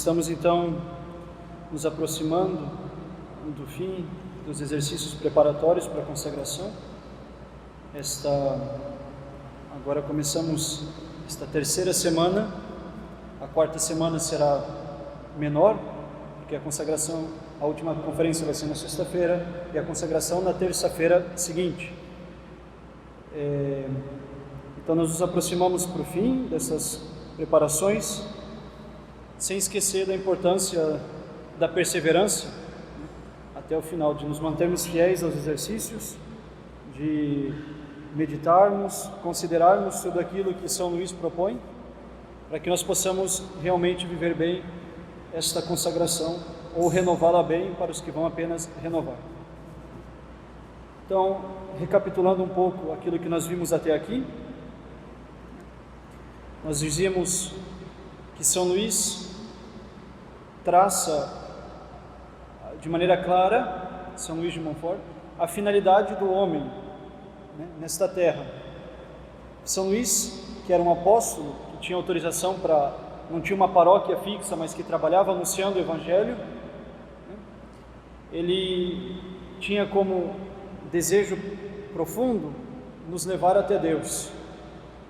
Estamos então nos aproximando do fim dos exercícios preparatórios para a consagração. Agora começamos esta terceira semana. A quarta semana será menor, porque a consagração, a última conferência vai ser na sexta-feira e a consagração na terça-feira seguinte. Então nós nos aproximamos para o fim dessas preparações, sem esquecer da importância da perseverança, até o final, de nos mantermos fiéis aos exercícios, de meditarmos, considerarmos tudo aquilo que São Luís propõe, para que nós possamos realmente viver bem esta consagração, ou renová-la bem para os que vão apenas renovar. Então, recapitulando um pouco aquilo que nós vimos até aqui, nós dizíamos que São Luís traça de maneira clara, São Luís de Montfort, a finalidade do homem, nesta terra. São Luís, que era um apóstolo, que tinha autorização não tinha uma paróquia fixa, mas que trabalhava anunciando o Evangelho, ele tinha como desejo profundo nos levar até Deus,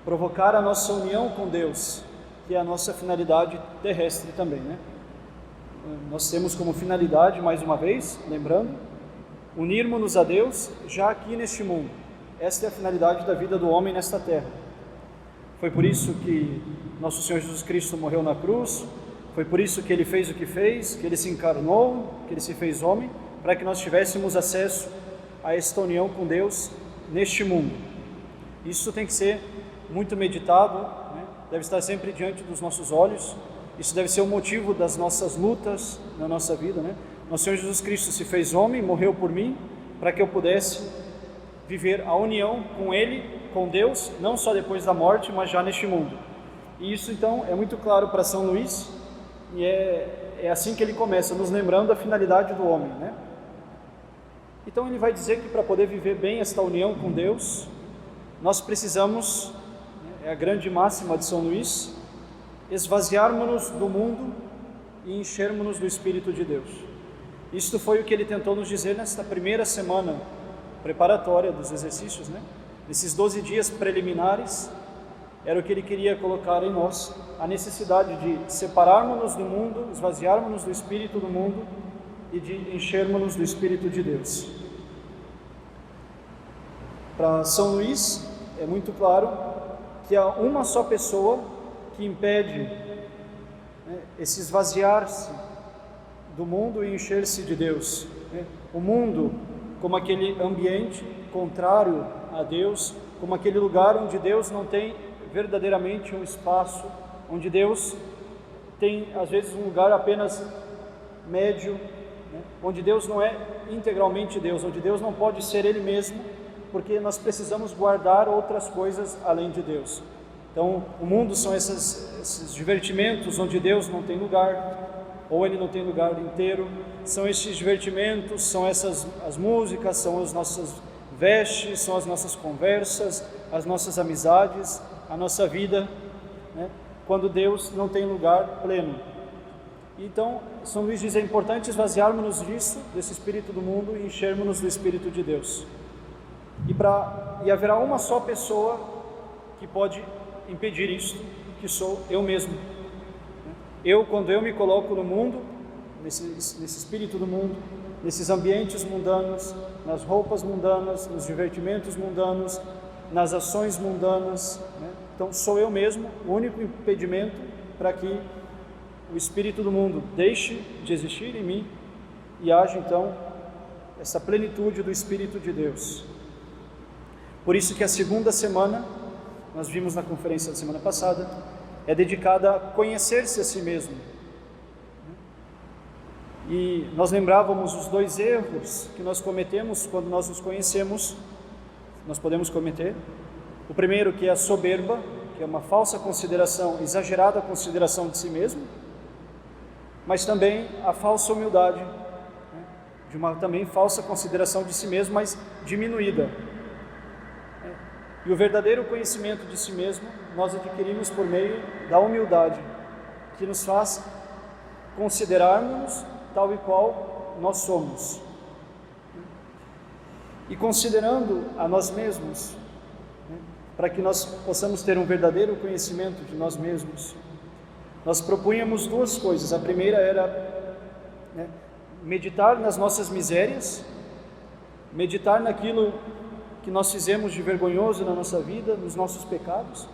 provocar a nossa união com Deus, que é a nossa finalidade terrestre também, Nós temos como finalidade, mais uma vez, lembrando, unirmos-nos a Deus já aqui neste mundo. Esta é a finalidade da vida do homem nesta terra. Foi por isso que nosso Senhor Jesus Cristo morreu na cruz, foi por isso que Ele fez o que fez, que Ele se encarnou, que Ele se fez homem, para que nós tivéssemos acesso a esta união com Deus neste mundo. Isso tem que ser muito meditado, deve estar sempre diante dos nossos olhos. Isso deve ser o motivo das nossas lutas na nossa vida, Nosso Senhor Jesus Cristo se fez homem, morreu por mim, para que eu pudesse viver a união com Ele, com Deus, não só depois da morte, mas já neste mundo. E isso então é muito claro para São Luís, e é assim que ele começa, nos lembrando a finalidade do homem, Então ele vai dizer que para poder viver bem esta união com Deus, nós precisamos, é a grande máxima de São Luís, esvaziarmos-nos do mundo e enchermos-nos do Espírito de Deus. Isto foi o que ele tentou nos dizer nesta primeira semana preparatória dos exercícios, Nesses 12 dias preliminares, era o que ele queria colocar em nós, a necessidade de separarmos-nos do mundo, esvaziarmos-nos do Espírito do mundo e de enchermos-nos do Espírito de Deus. Para São Luís, é muito claro que há uma só pessoa que impede esse esvaziar-se do mundo e encher-se de Deus. O mundo como aquele ambiente contrário a Deus, como aquele lugar onde Deus não tem verdadeiramente um espaço, onde Deus tem às vezes um lugar apenas médio, onde Deus não é integralmente Deus, onde Deus não pode ser Ele mesmo, porque nós precisamos guardar outras coisas além de Deus. Então, o mundo são esses divertimentos onde Deus não tem lugar, ou Ele não tem lugar inteiro. São esses divertimentos, são as músicas, são as nossas vestes, são as nossas conversas, as nossas amizades, a nossa vida, quando Deus não tem lugar pleno. Então, São Luís diz, é importante esvaziarmos-nos disso, desse espírito do mundo, e enchermos-nos do Espírito de Deus. E haverá uma só pessoa que pode impedir isso, que sou eu mesmo. Quando eu me coloco no mundo, nesse espírito do mundo, nesses ambientes mundanos, nas roupas mundanas, nos divertimentos mundanos, nas ações mundanas, então sou eu mesmo o único impedimento para que o espírito do mundo deixe de existir em mim e haja então essa plenitude do Espírito de Deus. Por isso que a segunda semana, nós vimos na conferência da semana passada, é dedicada a conhecer-se a si mesmo. E nós lembrávamos os 2 erros que nós cometemos quando nós nos conhecemos, nós podemos cometer. O primeiro, que é a soberba, que é uma falsa consideração, exagerada consideração de si mesmo, mas também a falsa humildade, de uma também falsa consideração de si mesmo, mas diminuída. E o verdadeiro conhecimento de si mesmo nós adquirimos por meio da humildade, que nos faz considerarmos-nos tal e qual nós somos. E considerando a nós mesmos, para que nós possamos ter um verdadeiro conhecimento de nós mesmos, nós propunhamos duas coisas. A primeira era meditar nas nossas misérias, meditar naquilo que nós fizemos de vergonhoso na nossa vida, nos nossos pecados,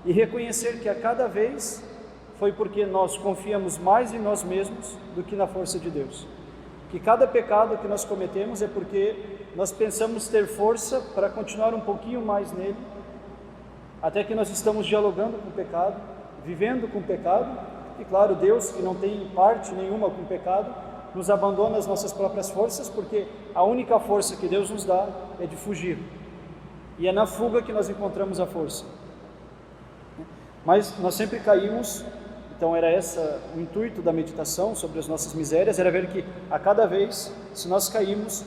e reconhecer que a cada vez foi porque nós confiamos mais em nós mesmos do que na força de Deus. Que cada pecado que nós cometemos é porque nós pensamos ter força para continuar um pouquinho mais nele, até que nós estamos dialogando com o pecado, vivendo com o pecado, e claro, Deus, que não tem parte nenhuma com o pecado, nos abandona as nossas próprias forças, porque a única força que Deus nos dá é de fugir, e é na fuga que nós encontramos a força. Mas nós sempre caímos, então era essa o intuito da meditação sobre as nossas misérias, era ver que a cada vez, se nós caímos,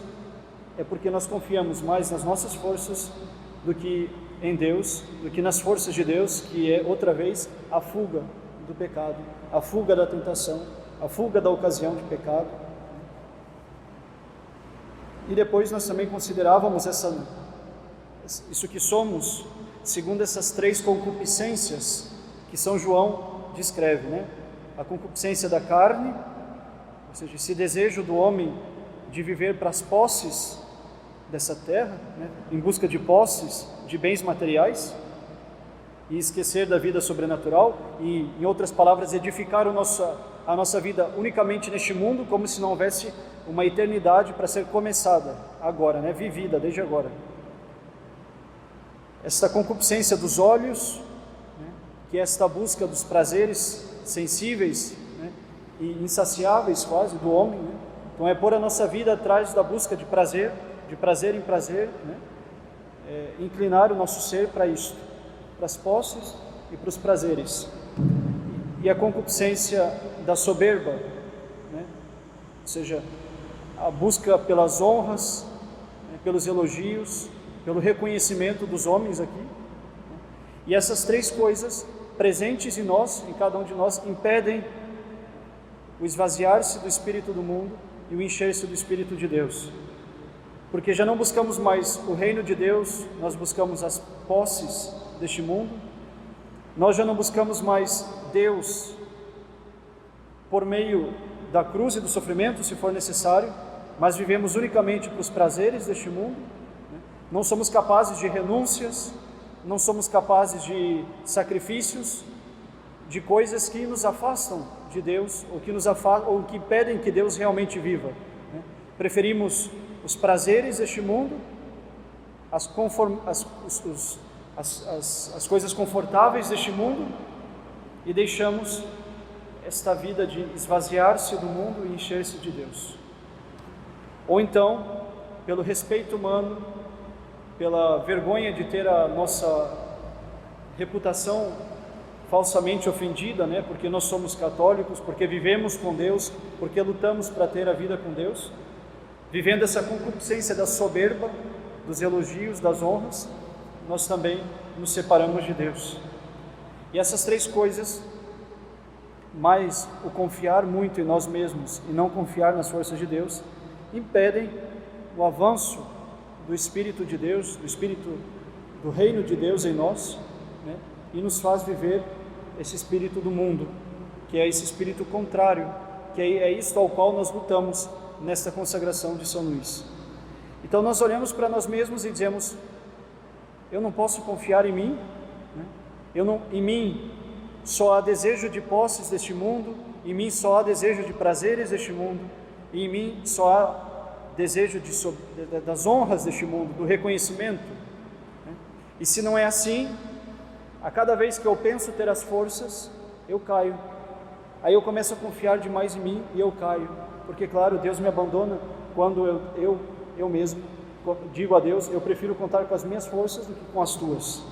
é porque nós confiamos mais nas nossas forças do que em Deus, do que nas forças de Deus, que é outra vez a fuga do pecado, a fuga da tentação, a fuga da ocasião de pecado. E depois nós também considerávamos isso que somos, segundo essas três concupiscências que São João descreve, a concupiscência da carne, ou seja, esse desejo do homem de viver para as posses dessa terra, em busca de posses, de bens materiais, e esquecer da vida sobrenatural, e, em outras palavras, edificar a nossa vida unicamente neste mundo, como se não houvesse uma eternidade para ser começada agora, vivida desde agora. Esta concupiscência dos olhos, que é esta busca dos prazeres sensíveis e insaciáveis quase do homem, então é pôr a nossa vida atrás da busca de prazer em prazer, inclinar o nosso ser para isto, para as posses e para os prazeres. E a concupiscência da soberba, ou seja, a busca pelas honras, pelos elogios, pelo reconhecimento dos homens aqui. E essas três coisas presentes em nós, em cada um de nós, impedem o esvaziar-se do espírito do mundo e o encher-se do Espírito de Deus. Porque já não buscamos mais o reino de Deus, nós buscamos as posses deste mundo. Nós já não buscamos mais Deus por meio da cruz e do sofrimento, se for necessário, mas vivemos unicamente para os prazeres deste mundo. Não somos capazes de renúncias, não somos capazes de sacrifícios, de coisas que nos afastam de Deus, ou que impedem que Deus realmente viva. Preferimos os prazeres deste mundo, as coisas confortáveis deste mundo, e deixamos esta vida de esvaziar-se do mundo e encher-se de Deus. Ou então, pelo respeito humano, pela vergonha de ter a nossa reputação falsamente ofendida, porque nós somos católicos, porque vivemos com Deus, porque lutamos para ter a vida com Deus, vivendo essa concupiscência da soberba, dos elogios, das honras, nós também nos separamos de Deus. E essas três coisas, mais o confiar muito em nós mesmos e não confiar nas forças de Deus, impedem o avanço do Espírito de Deus, do Espírito do Reino de Deus em nós, e nos faz viver esse espírito do mundo, que é esse espírito contrário, que é isto ao qual nós lutamos nesta consagração de São Luís. Então nós olhamos para nós mesmos e dizemos: eu não posso confiar em mim, em mim só há desejo de posses deste mundo, em mim só há desejo de prazeres deste mundo, e em mim só há desejo das honras deste mundo, do reconhecimento. E se não é assim, a cada vez que eu penso ter as forças, eu caio. Aí eu começo a confiar demais em mim e eu caio, porque claro, Deus me abandona quando eu mesmo digo a Deus: eu prefiro contar com as minhas forças do que com as tuas.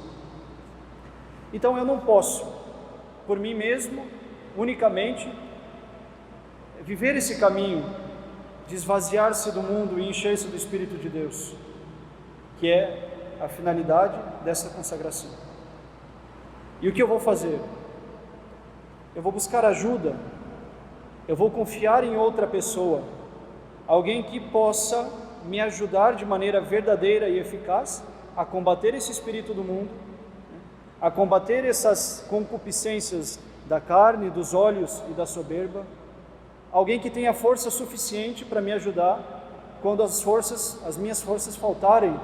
Então eu não posso, por mim mesmo, unicamente, viver esse caminho de esvaziar-se do mundo e encher-se do Espírito de Deus, que é a finalidade dessa consagração. E o que eu vou fazer? Eu vou buscar ajuda eu vou confiar em outra pessoa, alguém que possa me ajudar de maneira verdadeira e eficaz a combater esse espírito do mundo, a combater essas concupiscências da carne, dos olhos e da soberba, alguém que tenha força suficiente para me ajudar quando as minhas forças faltarem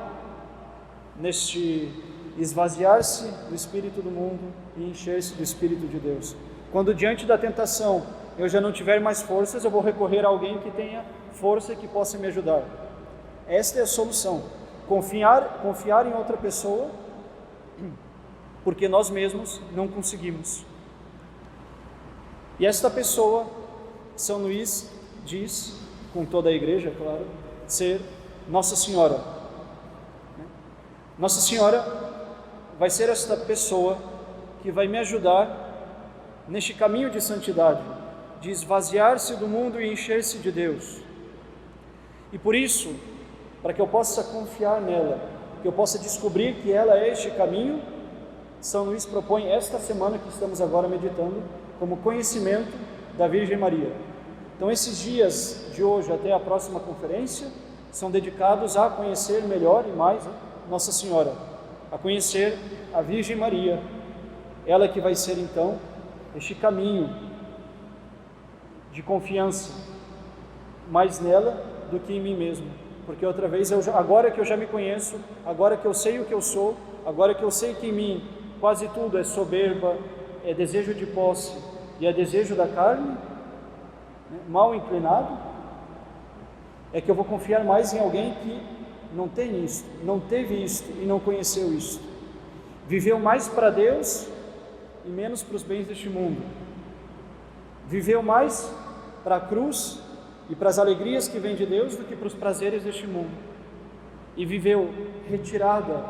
neste esvaziar-se do espírito do mundo e encher-se do Espírito de Deus. Quando diante da tentação eu já não tiver mais forças, eu vou recorrer a alguém que tenha força e que possa me ajudar. Esta é a solução, confiar em outra pessoa, porque nós mesmos não conseguimos. E esta pessoa, São Luís diz, com toda a igreja, claro, ser Nossa Senhora. Nossa Senhora vai ser esta pessoa que vai me ajudar neste caminho de santidade, de esvaziar-se do mundo e encher-se de Deus. E por isso, para que eu possa confiar nela, que eu possa descobrir que ela é este caminho, São Luís propõe esta semana que estamos agora meditando como conhecimento da Virgem Maria. Então esses dias de hoje até a próxima conferência são dedicados a conhecer melhor e mais Nossa Senhora, a conhecer a Virgem Maria, ela que vai ser então este caminho de confiança mais nela do que em mim mesmo, porque outra vez, agora que eu já me conheço, agora que eu sei o que eu sou, agora que eu sei que em mim quase tudo é soberba, é desejo de posse e é desejo da carne, mal inclinado, é que eu vou confiar mais em alguém que não tem isto, não teve isto e não conheceu isto, viveu mais para Deus e menos para os bens deste mundo, viveu mais para a cruz e para as alegrias que vêm de Deus do que para os prazeres deste mundo, e viveu retirada,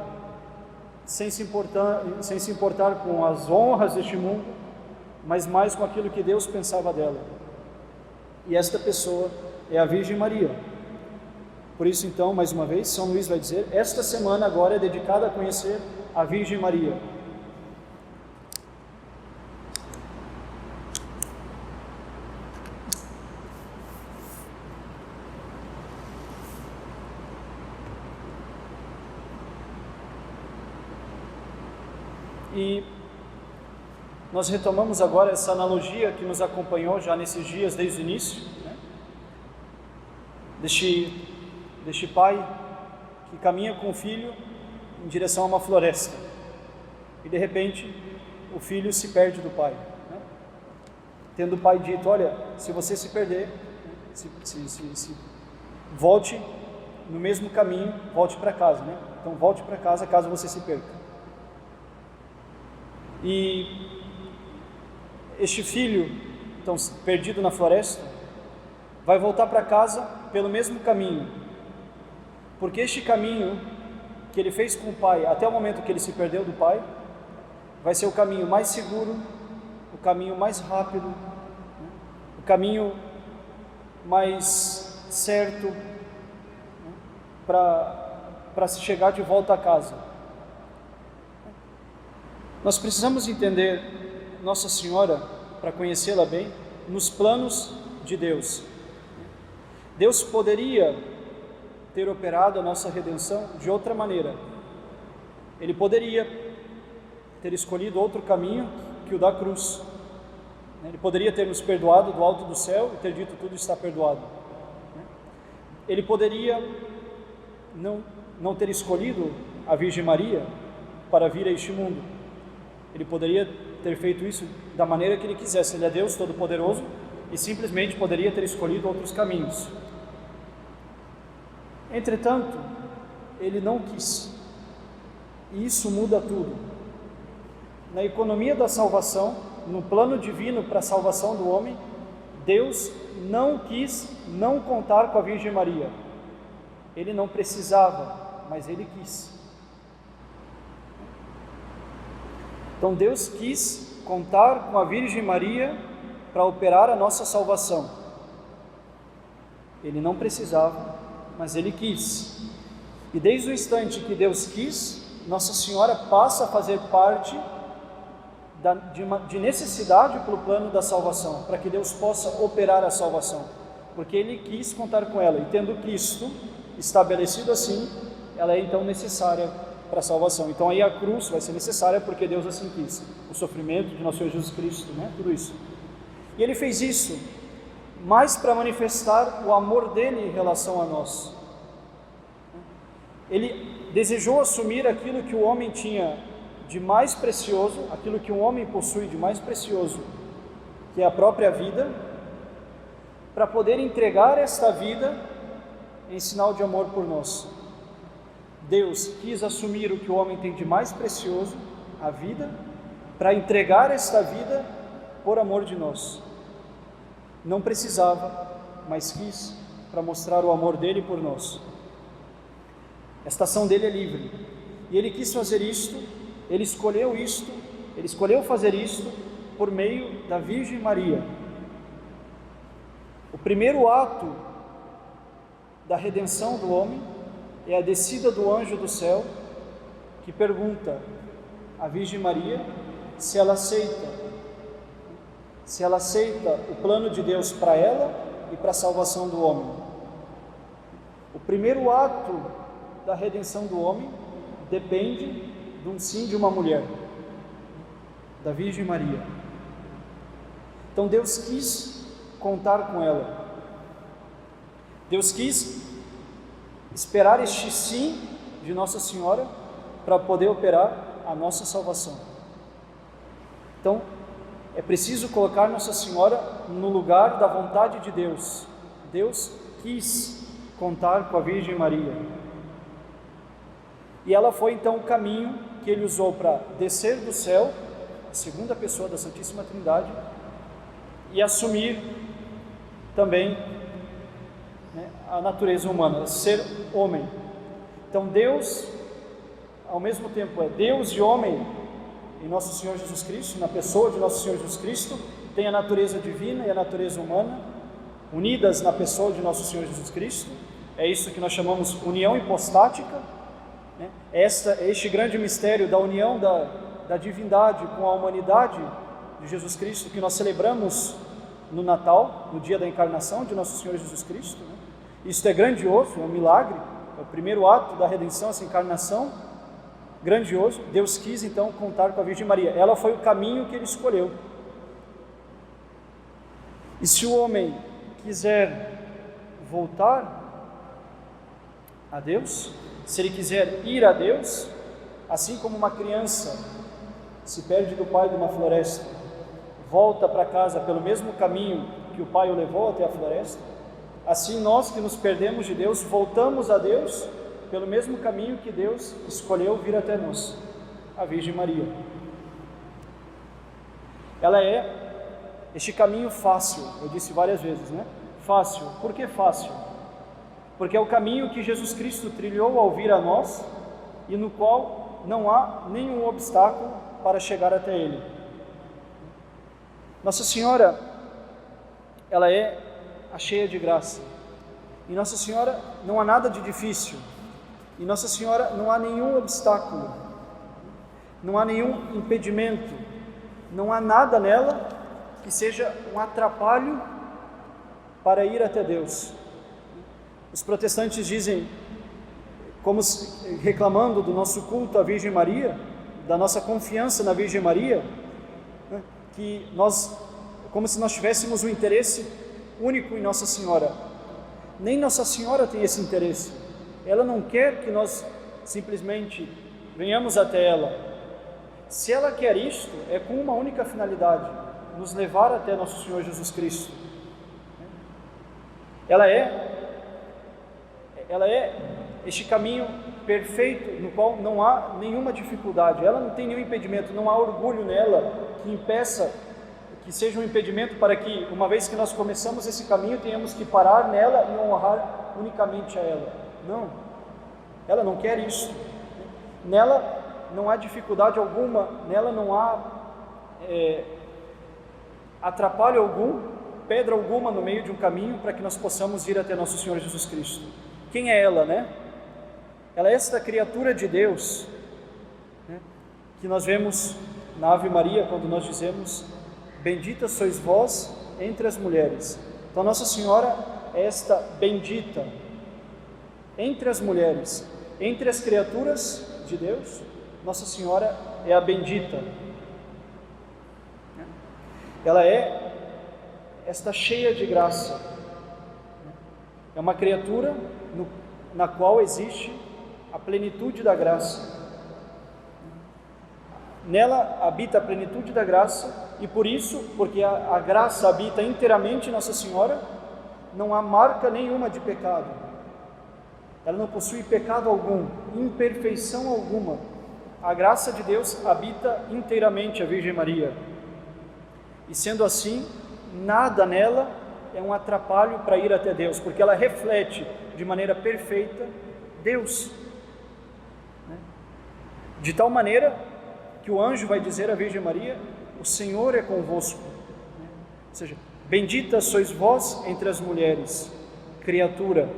sem se importar com as honras deste mundo, mas mais com aquilo que Deus pensava dela. E esta pessoa é a Virgem Maria. Por isso então, mais uma vez, São Luís vai dizer, esta semana agora é dedicada a conhecer a Virgem Maria. E nós retomamos agora essa analogia que nos acompanhou já nesses dias desde o início, né? Deste pai que caminha com o filho em direção a uma floresta e de repente o filho se perde do pai, né? Tendo o pai dito, olha, se você se perder, se volte no mesmo caminho, volte para casa, né? Então volte para casa caso você se perca. E este filho, então perdido na floresta, vai voltar para casa pelo mesmo caminho, porque este caminho que ele fez com o pai até o momento que ele se perdeu do pai, vai ser o caminho mais seguro, o caminho mais rápido, né? O caminho mais certo, né? para se chegar de volta a casa. Nós precisamos entender Nossa Senhora, para conhecê-la bem, nos planos de Deus. Deus poderia ter operado a nossa redenção de outra maneira. Ele poderia ter escolhido outro caminho que o da cruz. Ele poderia ter nos perdoado do alto do céu e ter dito tudo está perdoado. Ele poderia não ter escolhido a Virgem Maria para vir a este mundo. Ele poderia ter feito isso da maneira que ele quisesse. Ele é Deus Todo-Poderoso e simplesmente poderia ter escolhido outros caminhos. Entretanto, ele não quis. E isso muda tudo. Na economia da salvação, no plano divino para a salvação do homem, Deus não quis não contar com a Virgem Maria. Ele não precisava, mas ele quis. Então Deus quis contar com a Virgem Maria para operar a nossa salvação. Ele não precisava, mas ele quis. E desde o instante que Deus quis, Nossa Senhora passa a fazer parte de necessidade pelo plano da salvação, para que Deus possa operar a salvação, porque Ele quis contar com ela, e tendo Cristo estabelecido assim, ela é então necessária para a salvação. Então aí a cruz vai ser necessária porque Deus assim quis, o sofrimento de nosso Senhor Jesus Cristo, né? Tudo isso. E Ele fez isso mais para manifestar o amor dele em relação a nós. Ele desejou assumir aquilo que o homem tinha de mais precioso, aquilo que um homem possui de mais precioso, que é a própria vida, para poder entregar esta vida em sinal de amor por nós. Deus quis assumir o que o homem tem de mais precioso, a vida, para entregar esta vida por amor de nós. Não precisava, mas quis, para mostrar o amor dele por nós. Esta ação dele é livre, e ele quis fazer isto, ele escolheu fazer isto por meio da Virgem Maria. O primeiro ato da redenção do homem é a descida do anjo do céu, que pergunta à Virgem Maria se ela aceita o plano de Deus para ela e para a salvação do homem. O primeiro ato da redenção do homem depende de um sim de uma mulher, da Virgem Maria. Então Deus quis contar com ela. Deus quis esperar este sim de Nossa Senhora para poder operar a nossa salvação. Então, é preciso colocar Nossa Senhora no lugar da vontade de Deus. Deus quis contar com a Virgem Maria. E ela foi então o caminho que Ele usou para descer do céu, a segunda pessoa da Santíssima Trindade, e assumir também, né, a natureza humana, ser homem. Então Deus, ao mesmo tempo, é Deus e homem em nosso Senhor Jesus Cristo, na pessoa de nosso Senhor Jesus Cristo, tem a natureza divina e a natureza humana, unidas na pessoa de nosso Senhor Jesus Cristo. É isso que nós chamamos união hipostática, né? Este grande mistério da união da divindade com a humanidade de Jesus Cristo, que nós celebramos no Natal, no dia da encarnação de nosso Senhor Jesus Cristo, né? Isso é grandioso, é um milagre, é o primeiro ato da redenção, essa encarnação, grandioso. Deus quis então contar com a Virgem Maria, ela foi o caminho que Ele escolheu. E se o homem quiser voltar a Deus, se ele quiser ir a Deus, assim como uma criança se perde do pai de uma floresta, volta para casa pelo mesmo caminho que o pai o levou até a floresta, assim nós que nos perdemos de Deus, voltamos a Deus pelo mesmo caminho que Deus escolheu vir até nós, a Virgem Maria. Ela é este caminho fácil, eu disse várias vezes, né? Fácil. Por que fácil? Porque é o caminho que Jesus Cristo trilhou ao vir a nós e no qual não há nenhum obstáculo para chegar até Ele. Nossa Senhora, ela é a cheia de graça. Em Nossa Senhora não há nada de difícil. Em Nossa Senhora não há nenhum obstáculo, não há nenhum impedimento, não há nada nela que seja um atrapalho para ir até Deus. Os protestantes dizem, como reclamando do nosso culto à Virgem Maria, da nossa confiança na Virgem Maria, né, que nós, como se nós tivéssemos um interesse único em Nossa Senhora. Nem Nossa Senhora tem esse interesse. Ela não quer que nós simplesmente venhamos até ela. Se ela quer isto, é com uma única finalidade: nos levar até nosso Senhor Jesus Cristo. Ela é este caminho perfeito, no qual não há nenhuma dificuldade. Ela não tem nenhum impedimento, não há orgulho nela que impeça, que seja um impedimento para que, uma vez que nós começamos esse caminho, tenhamos que parar nela e honrar unicamente a ela. Não, ela não quer isso. Nela não há dificuldade alguma, nela não há atrapalho algum, pedra alguma no meio de um caminho para que nós possamos ir até nosso Senhor Jesus Cristo. Quem é ela, né? Ela é esta criatura de Deus, né, que nós vemos na Ave Maria, quando nós dizemos: bendita sois vós entre as mulheres. Então Nossa Senhora é esta bendita entre as mulheres, entre as criaturas de Deus. Nossa Senhora é a bendita. Ela é esta cheia de graça. É uma criatura na qual existe a plenitude da graça. Nela habita a plenitude da graça, e por isso, porque a graça habita inteiramente em Nossa Senhora, não há marca nenhuma de pecado. Ela não possui pecado algum, imperfeição alguma. A graça de Deus habita inteiramente a Virgem Maria. E sendo assim, nada nela é um atrapalho para ir até Deus, porque ela reflete de maneira perfeita Deus. De tal maneira que o anjo vai dizer à Virgem Maria: o Senhor é convosco. Ou seja, bendita sois vós entre as mulheres, criatura,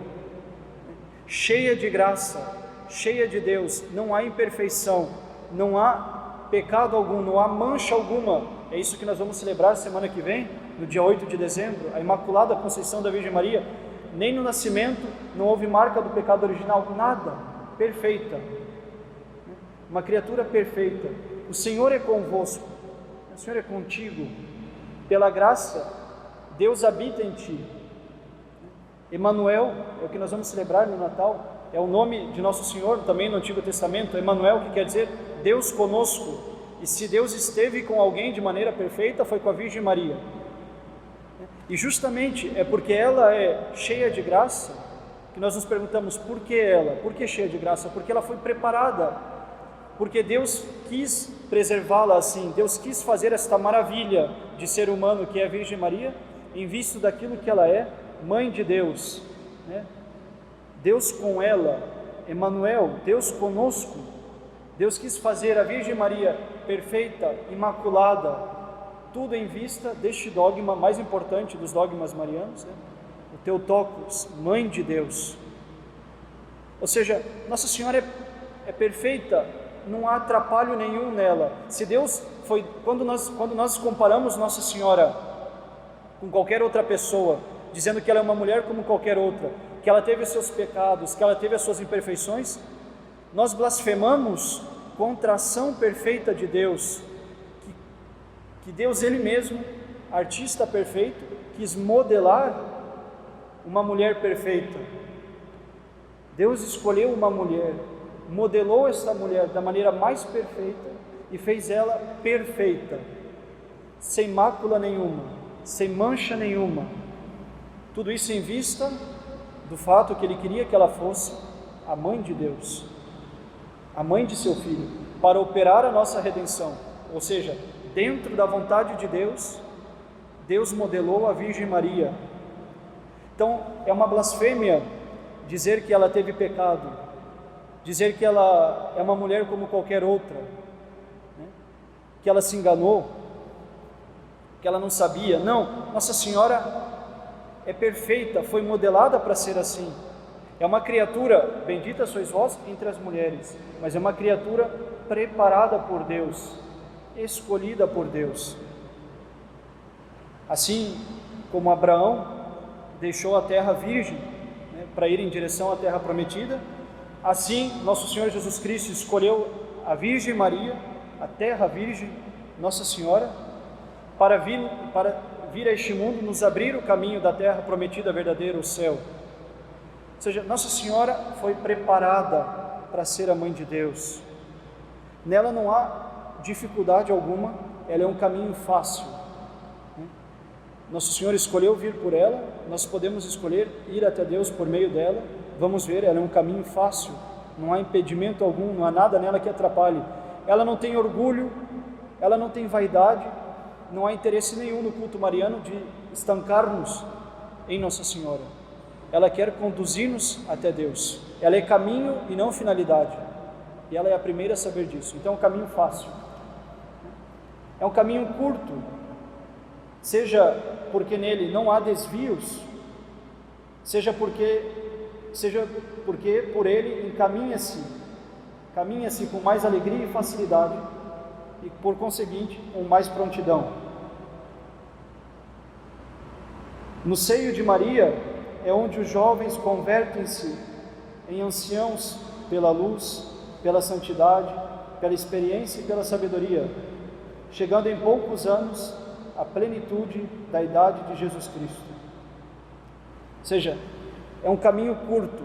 cheia de graça, cheia de Deus, não há imperfeição, não há pecado algum, não há mancha alguma. É isso que nós vamos celebrar semana que vem, no dia 8 de dezembro, a Imaculada Conceição da Virgem Maria. Nem no nascimento não houve marca do pecado original, nada, perfeita, uma criatura perfeita. O Senhor é convosco, o Senhor é contigo, pela graça, Deus habita em ti. Emanuel é o que nós vamos celebrar no Natal, é o nome de Nosso Senhor também no Antigo Testamento. Emanuel, que quer dizer Deus conosco. E se Deus esteve com alguém de maneira perfeita, foi com a Virgem Maria. E justamente é porque ela é cheia de graça que nós nos perguntamos: por que ela? Por que cheia de graça? Porque ela foi preparada, porque Deus quis preservá-la assim, Deus quis fazer esta maravilha de ser humano que é a Virgem Maria, em vista daquilo que ela é, Mãe de Deus, né? Deus com ela, Emanuel, Deus conosco. Deus quis fazer a Virgem Maria perfeita, imaculada, tudo em vista deste dogma mais importante dos dogmas marianos, né? O Theotokos, Mãe de Deus. Ou seja, Nossa Senhora é perfeita, não há atrapalho nenhum nela. Se Deus foi, quando nós comparamos Nossa Senhora com qualquer outra pessoa, dizendo que ela é uma mulher como qualquer outra, que ela teve os seus pecados, que ela teve as suas imperfeições, nós blasfemamos contra a ação perfeita de Deus, que Deus Ele mesmo, artista perfeito, quis modelar uma mulher perfeita. Deus escolheu uma mulher, modelou esta mulher da maneira mais perfeita e fez ela perfeita, sem mácula nenhuma, sem mancha nenhuma. Tudo isso em vista do fato que Ele queria que ela fosse a Mãe de Deus, a mãe de seu Filho, para operar a nossa redenção. Ou seja, dentro da vontade de Deus, Deus modelou a Virgem Maria. Então, é uma blasfêmia dizer que ela teve pecado, dizer que ela é uma mulher como qualquer outra, né? Que ela se enganou, que ela não sabia. Não, Nossa Senhora é perfeita, foi modelada para ser assim. É uma criatura, bendita sois vós entre as mulheres, mas é uma criatura preparada por Deus, escolhida por Deus. Assim como Abraão deixou a terra virgem, né, para ir em direção à terra prometida, assim nosso Senhor Jesus Cristo escolheu a Virgem Maria, a terra virgem, Nossa Senhora, para vir a este mundo, nos abrir o caminho da terra prometida verdadeira, o céu. Ou seja, Nossa Senhora foi preparada para ser a Mãe de Deus. Nela não há dificuldade alguma, ela é um caminho fácil. Nosso Senhor escolheu vir por ela, nós podemos escolher ir até Deus por meio dela. Vamos ver, ela é um caminho fácil, não há impedimento algum, não há nada nela que atrapalhe. Ela não tem orgulho, ela não tem vaidade, não há interesse nenhum no culto mariano de estancar-nos em Nossa Senhora. Ela quer conduzir-nos até Deus. Ela é caminho e não finalidade. E ela é a primeira a saber disso. Então é um caminho fácil. É um caminho curto. Seja porque nele não há desvios, seja porque por ele caminha-se com mais alegria e facilidade. e, por conseguinte, com mais prontidão. No seio de Maria é onde os jovens convertem-se em anciãos pela luz, pela santidade, pela experiência e pela sabedoria, chegando em poucos anos à plenitude da idade de Jesus Cristo. Ou seja, é um caminho curto.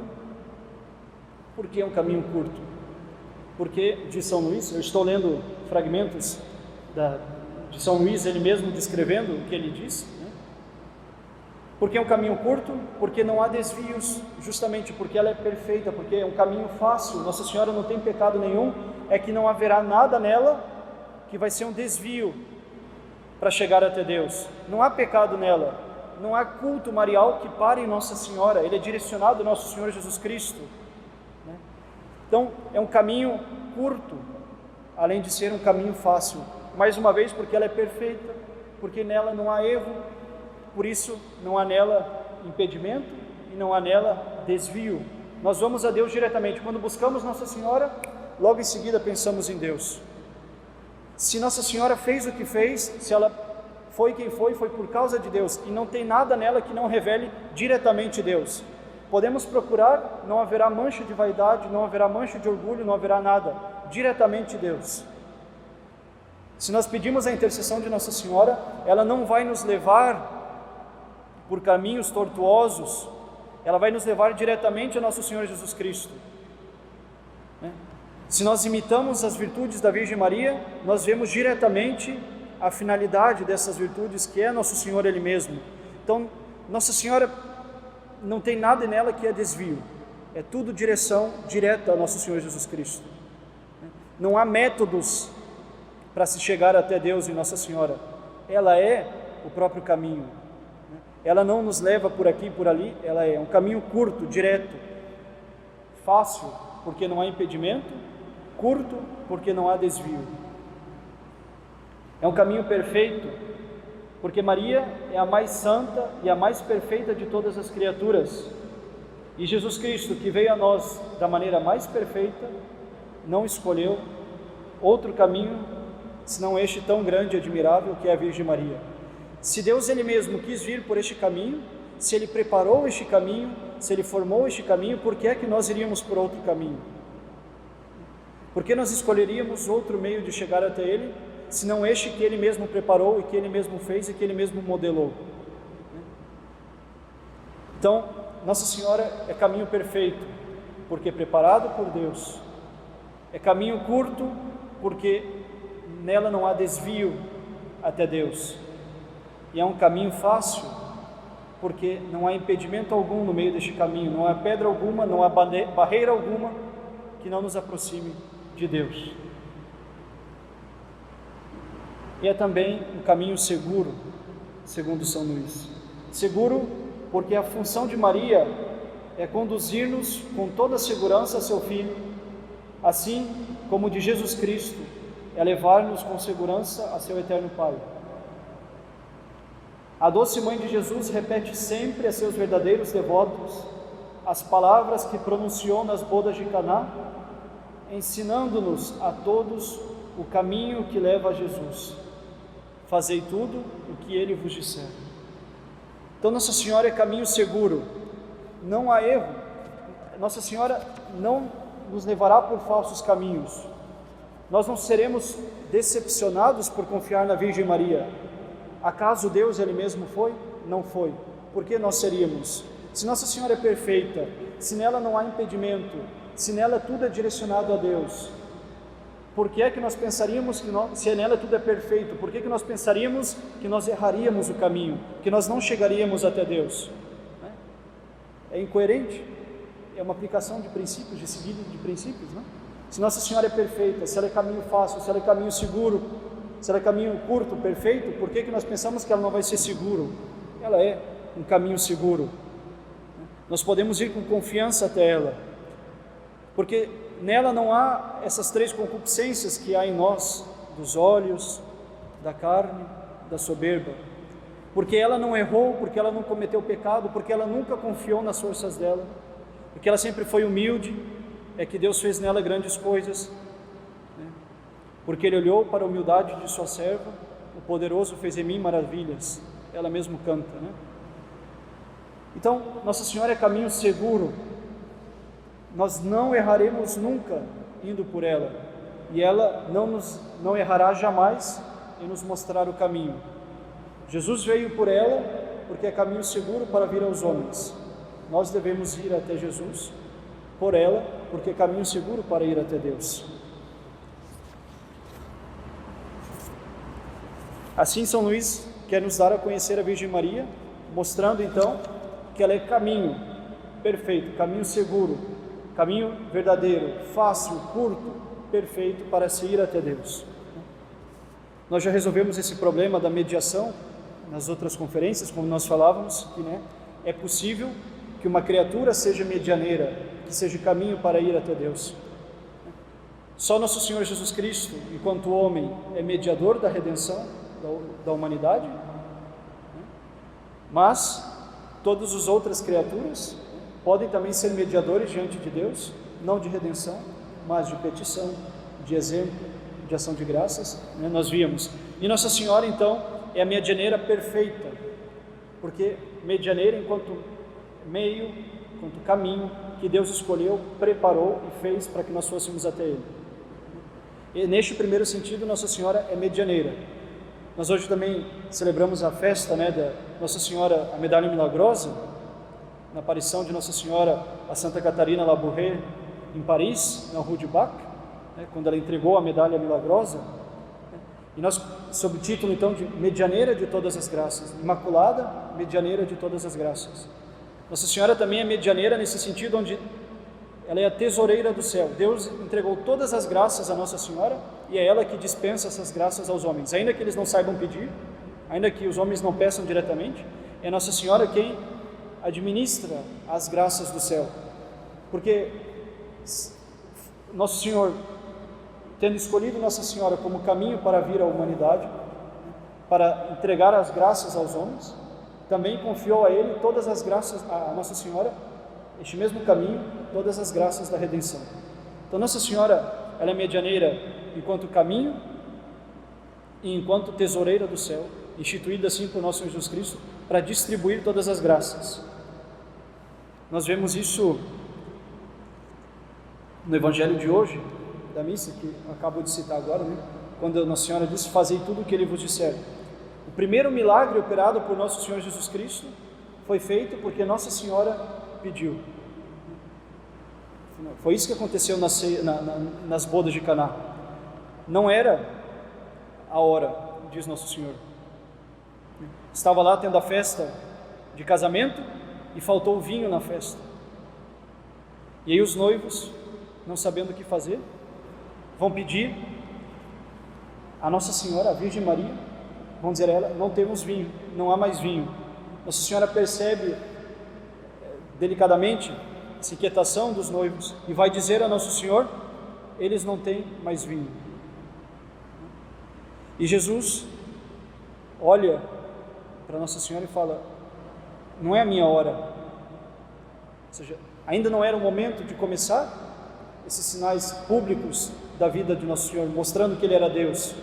Por que é um caminho curto? Porque, de São Luís, eu estou lendo fragmentos de São Luís, ele mesmo descrevendo o que ele diz, né? Porque é um caminho curto? Porque não há desvios, justamente porque ela é perfeita, porque é um caminho fácil, Nossa Senhora não tem pecado nenhum, é que não haverá nada nela que vai ser um desvio para chegar até Deus. Não há pecado nela, não há culto marial que pare em Nossa Senhora, ele é direcionado ao nosso Senhor Jesus Cristo, né? Então, é um caminho curto, além de ser um caminho fácil, mais uma vez porque ela é perfeita, porque nela não há erro, por isso não há nela impedimento e não há nela desvio. Nós vamos a Deus diretamente. Quando buscamos Nossa Senhora, logo em seguida pensamos em Deus. Se Nossa Senhora fez o que fez, se ela foi quem foi por causa de Deus, e não tem nada nela que não revele diretamente Deus. Podemos procurar, não haverá mancha de vaidade, não haverá mancha de orgulho, não haverá nada, diretamente Deus. Se nós pedimos a intercessão de Nossa Senhora, ela não vai nos levar por caminhos tortuosos, ela vai nos levar diretamente a nosso Senhor Jesus Cristo, né? Se nós imitamos as virtudes da Virgem Maria, nós vemos diretamente a finalidade dessas virtudes, que é nosso Senhor Ele mesmo. Então, Nossa Senhora não tem nada nela que é desvio, é tudo direção direta a nosso Senhor Jesus Cristo. Não há métodos para se chegar até Deus em Nossa Senhora, ela é o próprio caminho. Ela não nos leva por aqui e por ali, ela é um caminho curto, direto, fácil, porque não há impedimento, curto, porque não há desvio. É um caminho perfeito, porque Maria é a mais santa e a mais perfeita de todas as criaturas. E Jesus Cristo, que veio a nós da maneira mais perfeita, não escolheu outro caminho, senão este tão grande e admirável que é a Virgem Maria. Se Deus Ele mesmo quis vir por este caminho, se Ele preparou este caminho, se Ele formou este caminho, por que é que nós iríamos por outro caminho? Por que nós escolheríamos outro meio de chegar até Ele, senão este que Ele mesmo preparou e que Ele mesmo fez e que Ele mesmo modelou? Então, Nossa Senhora é caminho perfeito, porque é preparado por Deus. É caminho curto, porque nela não há desvio até Deus. E é um caminho fácil, porque não há impedimento algum no meio deste caminho, não há pedra alguma, não há barreira alguma que não nos aproxime de Deus. E é também um caminho seguro, segundo São Luís. Seguro porque a função de Maria é conduzir-nos com toda segurança a seu Filho, assim como de Jesus Cristo é levar-nos com segurança a seu eterno Pai. A doce Mãe de Jesus repete sempre a seus verdadeiros devotos as palavras que pronunciou nas bodas de Caná, ensinando-nos a todos o caminho que leva a Jesus. Fazei tudo o que Ele vos disser. Então Nossa Senhora é caminho seguro, não há erro. Nossa Senhora não nos levará por falsos caminhos. Nós não seremos decepcionados por confiar na Virgem Maria. Acaso Deus Ele mesmo foi? Não foi. Por que nós seríamos? Se Nossa Senhora é perfeita, se nela não há impedimento, se nela tudo é direcionado a Deus, por que é que nós pensaríamos que se nela tudo é perfeito, por que nós pensaríamos que nós erraríamos o caminho, que nós não chegaríamos até Deus? É incoerente, é uma aplicação de princípios, de seguida de princípios, não? Se Nossa Senhora é perfeita, se ela é caminho fácil, se ela é caminho seguro, se ela é caminho curto, perfeito, por que nós pensamos que ela não vai ser seguro? Ela é um caminho seguro. Nós podemos ir com confiança até ela, porque nela não há essas três concupiscências que há em nós, dos olhos, da carne, da soberba. Porque ela não errou, porque ela não cometeu pecado, porque ela nunca confiou nas forças dela, porque ela sempre foi humilde, é que Deus fez nela grandes coisas. porque Ele olhou para a humildade de sua serva, o poderoso fez em mim maravilhas. Ela mesmo canta, né? Então, Nossa Senhora é caminho seguro, nós não erraremos nunca indo por ela, e ela não errará jamais em nos mostrar o caminho. Jesus veio por ela porque é caminho seguro para vir aos homens. Nós devemos ir até Jesus por ela, porque é caminho seguro para ir até Deus. Assim, São Luís quer nos dar a conhecer a Virgem Maria, mostrando então que ela é caminho perfeito, caminho seguro, caminho verdadeiro, fácil, curto, perfeito para se ir até Deus. Nós já resolvemos esse problema da mediação nas outras conferências, como nós falávamos, que é possível que uma criatura seja medianeira, que seja caminho para ir até Deus. Só Nosso Senhor Jesus Cristo, enquanto homem, é mediador da redenção da humanidade, mas todas as outras criaturas podem também ser mediadores diante de Deus, não de redenção, mas de petição, de exemplo, de ação de graças, nós víamos. E Nossa Senhora, então, é a medianeira perfeita, porque medianeira enquanto meio, enquanto caminho que Deus escolheu, preparou e fez para que nós fôssemos até Ele. E neste primeiro sentido, Nossa Senhora é medianeira. Nós hoje também celebramos a festa da Nossa Senhora, a Medalha Milagrosa, na aparição de Nossa Senhora a Santa Catarina Labouré, em Paris, na Rue du Bac, quando ela entregou a Medalha Milagrosa, e nós, sob o título então de Medianeira de todas as graças, Imaculada, Medianeira de todas as graças. Nossa Senhora também é medianeira nesse sentido, onde ela é a tesoureira do céu. Deus entregou todas as graças a Nossa Senhora e é ela que dispensa essas graças aos homens, ainda que eles não saibam pedir, ainda que os homens não peçam diretamente, é Nossa Senhora quem administra as graças do céu, porque Nosso Senhor, tendo escolhido Nossa Senhora como caminho para vir à humanidade, para entregar as graças aos homens, também confiou a Ele todas as graças, a Nossa Senhora, este mesmo caminho, todas as graças da redenção. Então Nossa Senhora, ela é medianeira enquanto caminho e enquanto tesoureira do céu, instituída assim por nosso Jesus Cristo, para distribuir todas as graças. Nós vemos isso no Evangelho de hoje, da missa, que eu acabo de citar agora, quando Nossa Senhora disse: fazei tudo o que Ele vos disser. O primeiro milagre operado por nosso Senhor Jesus Cristo foi feito porque Nossa Senhora pediu. Foi isso que aconteceu nas bodas de Caná. Não era a hora, diz Nosso Senhor. Estava lá tendo a festa de casamento e faltou vinho na festa. E aí os noivos, não sabendo o que fazer, vão pedir a Nossa Senhora, a Virgem Maria, vão dizer a ela: não temos vinho, não há mais vinho. Nossa Senhora percebe delicadamente essa inquietação dos noivos e vai dizer a Nosso Senhor: eles não têm mais vinho. E Jesus olha para Nossa Senhora e fala: não é a minha hora. Ou seja, ainda não era o momento de começar esses sinais públicos da vida de Nosso Senhor, mostrando que Ele era Deus.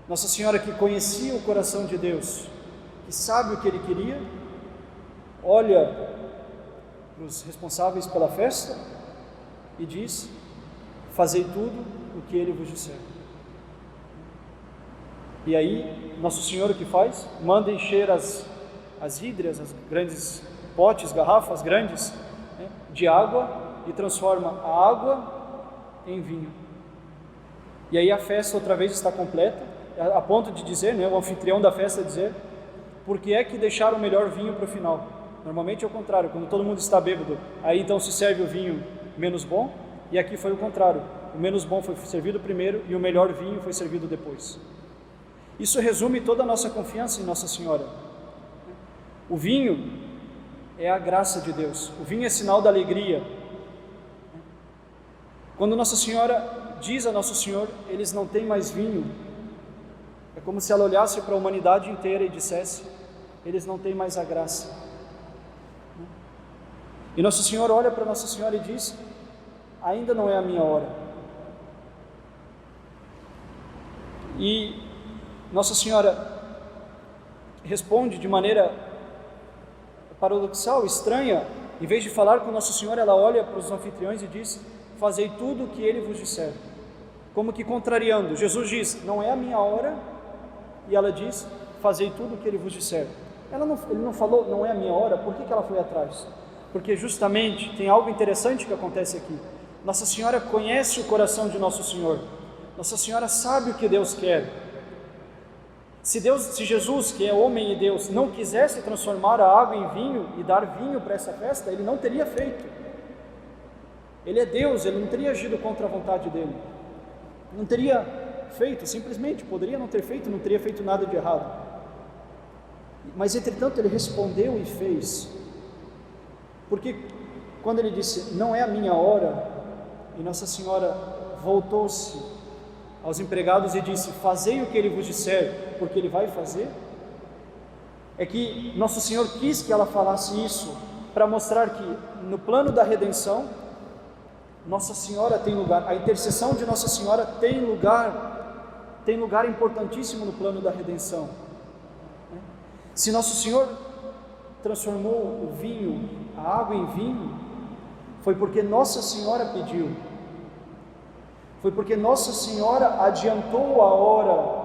Nossa Senhora, que conhecia o coração de Deus, que sabe o que Ele queria, olha para os responsáveis pela festa e diz: fazei tudo o que Ele vos disser. E aí, Nosso Senhor o que faz? Manda encher as hídrias, as grandes potes, garrafas grandes, de água, e transforma a água em vinho. E aí a festa outra vez está completa, a ponto de dizer, o anfitrião da festa dizer: por que é que deixaram o melhor vinho para o final? Normalmente é o contrário, quando todo mundo está bêbado, aí então se serve o vinho menos bom, e aqui foi o contrário, o menos bom foi servido primeiro e o melhor vinho foi servido depois. Isso resume toda a nossa confiança em Nossa Senhora. O vinho é a graça de Deus, o vinho é sinal da alegria. Quando Nossa Senhora diz a Nosso Senhor: eles não têm mais vinho, é como se ela olhasse para a humanidade inteira e dissesse: eles não têm mais a graça. E Nosso Senhor olha para Nossa Senhora e diz: ainda não é a minha hora. E Nossa Senhora responde de maneira paradoxal, estranha. Em vez de falar com Nossa Senhora, ela olha para os anfitriões e diz: fazei tudo o que ele vos disser. Como que contrariando, Jesus diz: não é a minha hora, e ela diz: fazei tudo o que ele vos disser. Ele não falou, não é a minha hora. Por que ela foi atrás? Porque justamente tem algo interessante que acontece aqui. Nossa Senhora conhece o coração de Nosso Senhor. Nossa Senhora sabe o que Deus quer. Se Jesus, que é homem e Deus, não quisesse transformar a água em vinho e dar vinho para essa festa, Ele não teria feito. Ele é Deus, Ele não teria agido contra a vontade dEle. Não teria feito, simplesmente, poderia não ter feito, não teria feito nada de errado. Mas, entretanto, Ele respondeu e fez. Porque quando Ele disse: não é a minha hora, e Nossa Senhora voltou-se aos empregados e disse: fazei o que Ele vos disser, porque Ele vai fazer, é que Nosso Senhor quis que ela falasse isso, para mostrar que no plano da redenção, Nossa Senhora tem lugar, a intercessão de Nossa Senhora tem lugar importantíssimo no plano da redenção. Se Nosso Senhor transformou o vinho, a água em vinho, foi porque Nossa Senhora pediu. Foi porque Nossa Senhora adiantou a hora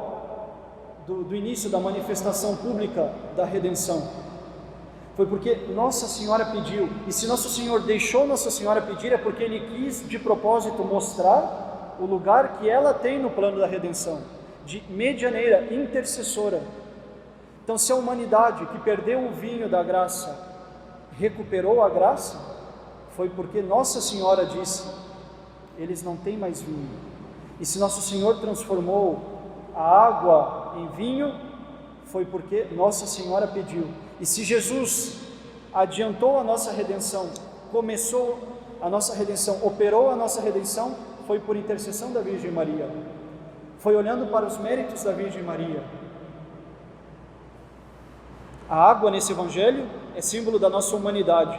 do início da manifestação pública da redenção. Foi porque Nossa Senhora pediu. E se Nosso Senhor deixou Nossa Senhora pedir, é porque Ele quis de propósito mostrar o lugar que ela tem no plano da redenção, de medianeira, intercessora. Então, se a humanidade que perdeu o vinho da graça recuperou a graça, foi porque Nossa Senhora disse: eles não têm mais vinho. E se Nosso Senhor transformou a água em vinho, foi porque Nossa Senhora pediu. E se Jesus adiantou a nossa redenção, começou a nossa redenção, operou a nossa redenção, foi por intercessão da Virgem Maria. Foi olhando para os méritos da Virgem Maria. A água nesse Evangelho é símbolo da nossa humanidade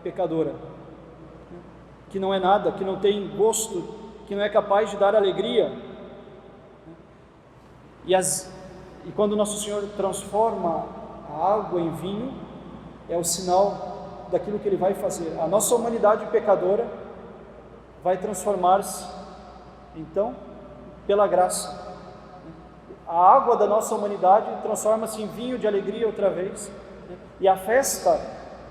pecadora, que não é nada, que não tem gosto, que não é capaz de dar alegria. E quando Nosso Senhor transforma a água em vinho, é o sinal daquilo que Ele vai fazer. A nossa humanidade pecadora vai transformar-se, então, pela graça. A água da nossa humanidade transforma-se em vinho de alegria outra vez. E a festa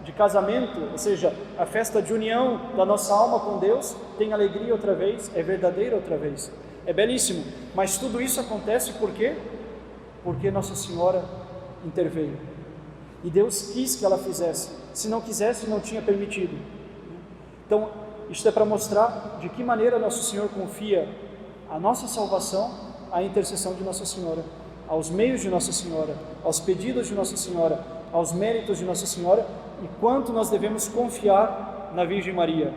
de casamento, ou seja, a festa de união da nossa alma com Deus, tem alegria outra vez, é verdadeira outra vez. É belíssimo, mas tudo isso acontece por quê? Porque Nossa Senhora interveio. E Deus quis que ela fizesse. Se não quisesse, não tinha permitido. Então, isto é para mostrar de que maneira Nosso Senhor confia a nossa salvação à intercessão de Nossa Senhora, aos meios de Nossa Senhora, aos pedidos de Nossa Senhora, aos méritos de Nossa Senhora, e quanto nós devemos confiar na Virgem Maria.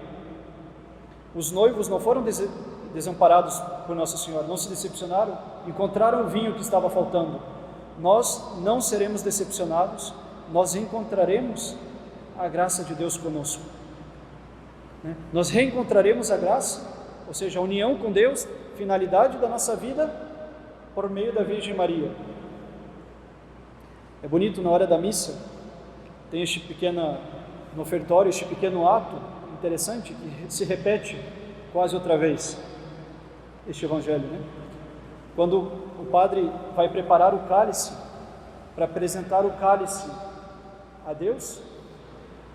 Os noivos não foram desamparados por Nossa Senhora, não se decepcionaram, encontraram o vinho que estava faltando. Nós não seremos decepcionados, nós encontraremos a graça de Deus conosco. Nós reencontraremos a graça, ou seja, a união com Deus, finalidade da nossa vida, por meio da Virgem Maria. É bonito na hora da missa, tem no ofertório, este pequeno ato interessante, que se repete quase outra vez, este Evangelho, Quando o padre vai preparar o cálice, para apresentar o cálice a Deus,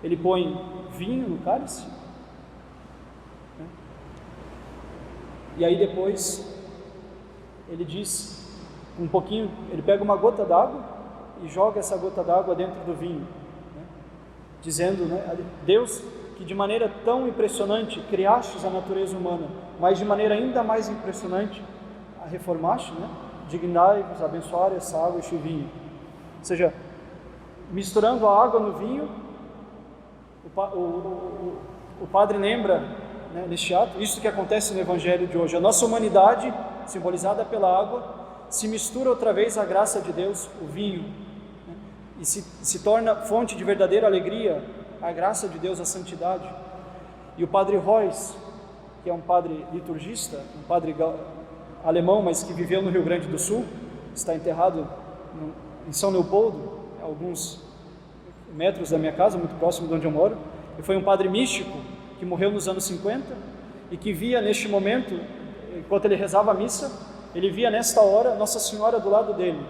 ele põe vinho no cálice, e aí depois ele diz um pouquinho, ele pega uma gota d'água e joga essa gota d'água dentro do vinho, dizendo, Deus, que de maneira tão impressionante criastes a natureza humana, mas de maneira ainda mais impressionante a reformaste, dignai-vos, abençoai essa água, este vinho. Ou seja, misturando a água no vinho, o padre lembra, neste ato, isso que acontece no Evangelho de hoje. A nossa humanidade, simbolizada pela água, se mistura outra vez à graça de Deus, o vinho, e se torna fonte de verdadeira alegria, a graça de Deus, a santidade. E o padre Royce, que é um padre liturgista, um padre alemão, mas que viveu no Rio Grande do Sul, está enterrado em São Leopoldo, a alguns metros da minha casa, muito próximo de onde eu moro. E foi um padre místico que morreu nos anos 50 e que via neste momento, enquanto ele rezava a missa, ele via nesta hora Nossa Senhora do lado dele,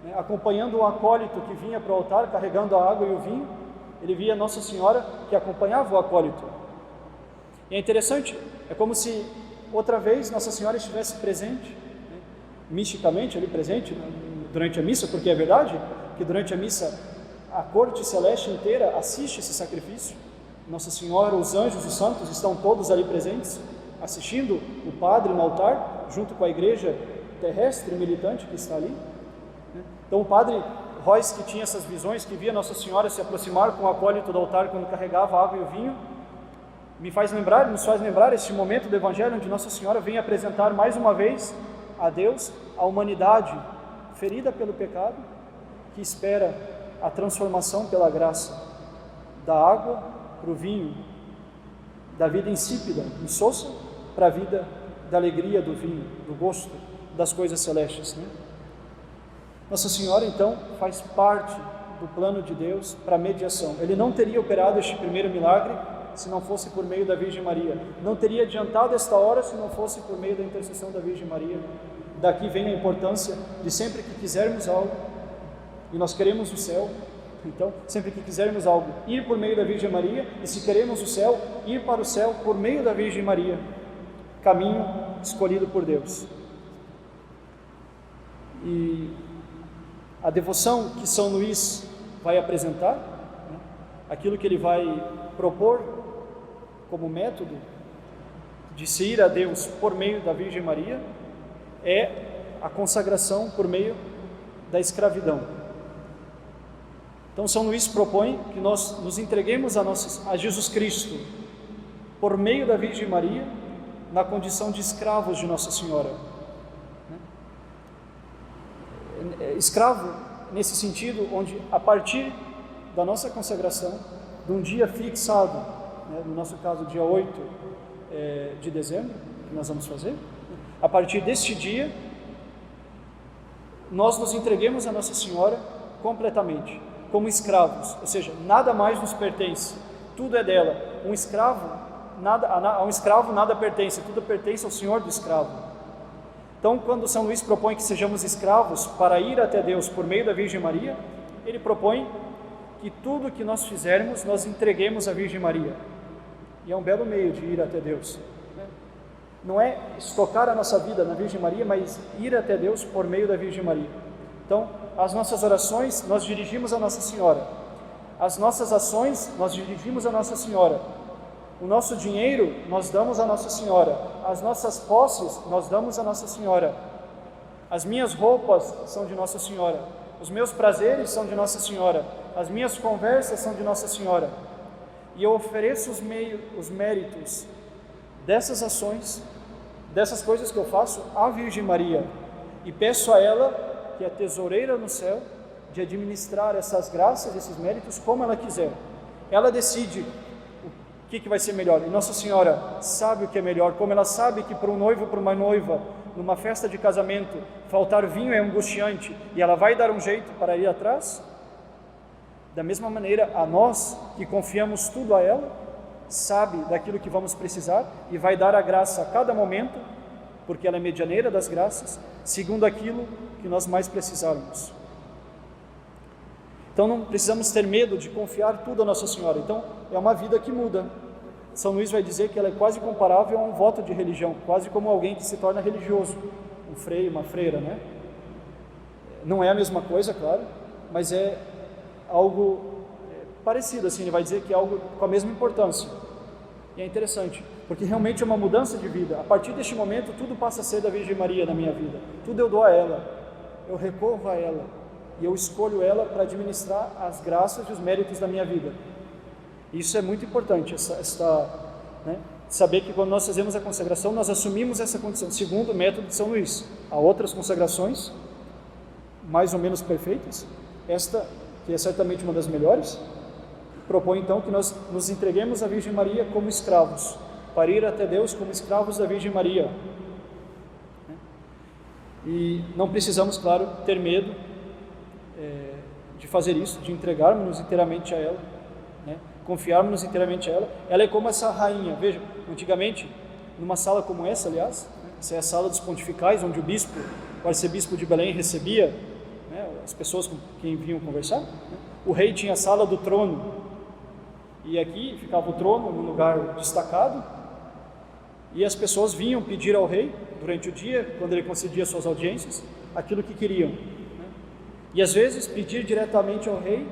né, acompanhando um acólito que vinha para o altar, carregando a água e o vinho. Ele via Nossa Senhora que acompanhava o acólito. E é interessante, é como se outra vez Nossa Senhora estivesse presente, né, misticamente ali presente durante a missa, porque é verdade que durante a missa a corte celeste inteira assiste esse sacrifício. Nossa Senhora, os anjos, os santos estão todos ali presentes, assistindo o padre no altar, junto com a igreja terrestre militante que está ali, né? Então o padre Royce, que tinha essas visões, que via Nossa Senhora se aproximar com o acólito do altar quando carregava a água e o vinho, nos faz lembrar este momento do Evangelho onde Nossa Senhora vem apresentar mais uma vez a Deus, a humanidade ferida pelo pecado, que espera a transformação pela graça da água para o vinho, da vida insípida, insossa, para a vida da alegria do vinho, do gosto das coisas celestes, né? Nossa Senhora, então, faz parte do plano de Deus para a mediação. Ele não teria operado este primeiro milagre se não fosse por meio da Virgem Maria. Não teria adiantado esta hora se não fosse por meio da intercessão da Virgem Maria. Daqui vem a importância de sempre que quisermos algo, e nós queremos o céu, então, sempre que quisermos algo, ir por meio da Virgem Maria, e se queremos o céu, ir para o céu por meio da Virgem Maria, caminho escolhido por Deus. E a devoção que São Luís vai apresentar, né, aquilo que ele vai propor como método de se ir a Deus por meio da Virgem Maria, é a consagração por meio da escravidão. Então São Luís propõe que nós nos entreguemos a Jesus Cristo por meio da Virgem Maria, na condição de escravos de Nossa Senhora. Escravo nesse sentido, onde a partir da nossa consagração, de um dia fixado, né, no nosso caso dia 8 de dezembro, que nós vamos fazer, a partir deste dia, nós nos entreguemos a Nossa Senhora completamente, como escravos, ou seja, nada mais nos pertence, tudo é dela. A um escravo nada pertence, tudo pertence ao Senhor do escravo. Então, quando São Luís propõe que sejamos escravos para ir até Deus por meio da Virgem Maria, ele propõe que tudo que nós fizermos, nós entreguemos à Virgem Maria. E é um belo meio de ir até Deus, né? Não é estocar a nossa vida na Virgem Maria, mas ir até Deus por meio da Virgem Maria. Então, as nossas orações, nós dirigimos a Nossa Senhora. As nossas ações, nós dirigimos a Nossa Senhora. O nosso dinheiro, nós damos a Nossa Senhora. As nossas posses, nós damos a Nossa Senhora. As minhas roupas são de Nossa Senhora. Os meus prazeres são de Nossa Senhora. As minhas conversas são de Nossa Senhora. E eu ofereço os méritos dessas ações, dessas coisas que eu faço, à Virgem Maria. E peço a ela, que é tesoureira no céu, de administrar essas graças, esses méritos, como ela quiser. Ela decide o que vai ser melhor. E Nossa Senhora sabe o que é melhor, como ela sabe que para um noivo, para uma noiva, numa festa de casamento, faltar vinho é angustiante, e ela vai dar um jeito para ir atrás. Da mesma maneira, a nós, que confiamos tudo a ela, sabe daquilo que vamos precisar, e vai dar a graça a cada momento, porque ela é medianeira das graças, segundo aquilo que nós mais precisarmos. Então não precisamos ter medo de confiar tudo a Nossa Senhora. Então é uma vida que muda. São Luís vai dizer que ela é quase comparável a um voto de religião, quase como alguém que se torna religioso, um freio, uma freira, né? Não é a mesma coisa, claro, mas é algo parecido, assim, ele vai dizer que é algo com a mesma importância. E é interessante, porque realmente é uma mudança de vida. A partir deste momento, tudo passa a ser da Virgem Maria na minha vida. Tudo eu dou a ela, eu recorro a ela, e eu escolho ela para administrar as graças e os méritos da minha vida. Isso é muito importante, né? Saber que quando nós fazemos a consagração, nós assumimos essa condição, segundo o método de São Luís. Há outras consagrações, mais ou menos perfeitas. Esta, que é certamente uma das melhores, propõe então que nós nos entreguemos à Virgem Maria como escravos, para ir até Deus como escravos da Virgem Maria. E não precisamos, claro, ter medo de fazer isso, de entregarmos-nos inteiramente a ela, né? Confiarmos inteiramente a ela. Ela é como essa rainha. Veja, antigamente, numa sala como essa, aliás, né? Essa é a sala dos pontificais, onde o arcebispo de Belém recebia, né, as pessoas com quem vinham conversar, né? O rei tinha a sala do trono, e aqui ficava o trono num lugar destacado, e as pessoas vinham pedir ao rei, durante o dia, quando ele concedia suas audiências, aquilo que queriam, né? E às vezes pedir diretamente ao rei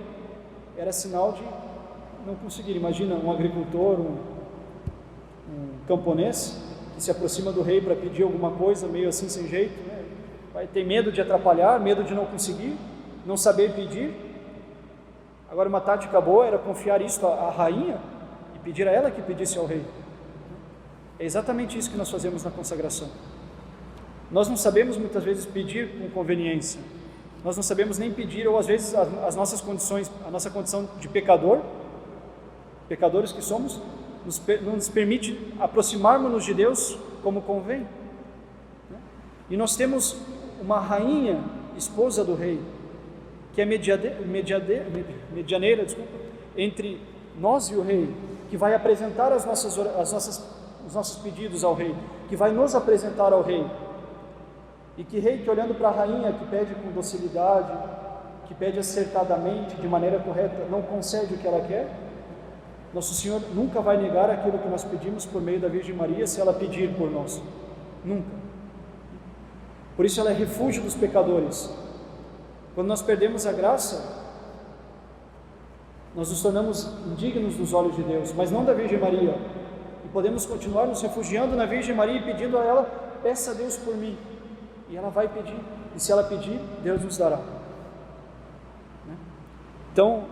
era sinal de não conseguir. Imagina um agricultor, um camponês que se aproxima do rei para pedir alguma coisa meio assim sem jeito, né? Vai ter medo de atrapalhar, medo de não conseguir, não saber pedir. Agora uma tática boa era confiar isso à rainha e pedir a ela que pedisse ao rei. É exatamente isso que nós fazemos na consagração. Nós não sabemos muitas vezes pedir com conveniência, nós não sabemos nem pedir, ou às vezes as nossas condições, a nossa condição de pecadores que somos, não nos permite aproximarmos-nos de Deus como convém, né? E nós temos uma rainha, esposa do rei, que é medianeira, entre nós e o rei, que vai apresentar os nossos pedidos ao rei, que vai nos apresentar ao rei. E que rei que, olhando para a rainha, que pede com docilidade, que pede acertadamente, de maneira correta, não concede o que ela quer, nosso Senhor nunca vai negar aquilo que nós pedimos por meio da Virgem Maria, se ela pedir por nós. Nunca. Por isso ela é refúgio dos pecadores. Quando nós perdemos a graça, nós nos tornamos indignos dos olhos de Deus, mas não da Virgem Maria. E podemos continuar nos refugiando na Virgem Maria e pedindo a ela: peça a Deus por mim. E ela vai pedir, e se ela pedir, Deus nos dará, né? Então,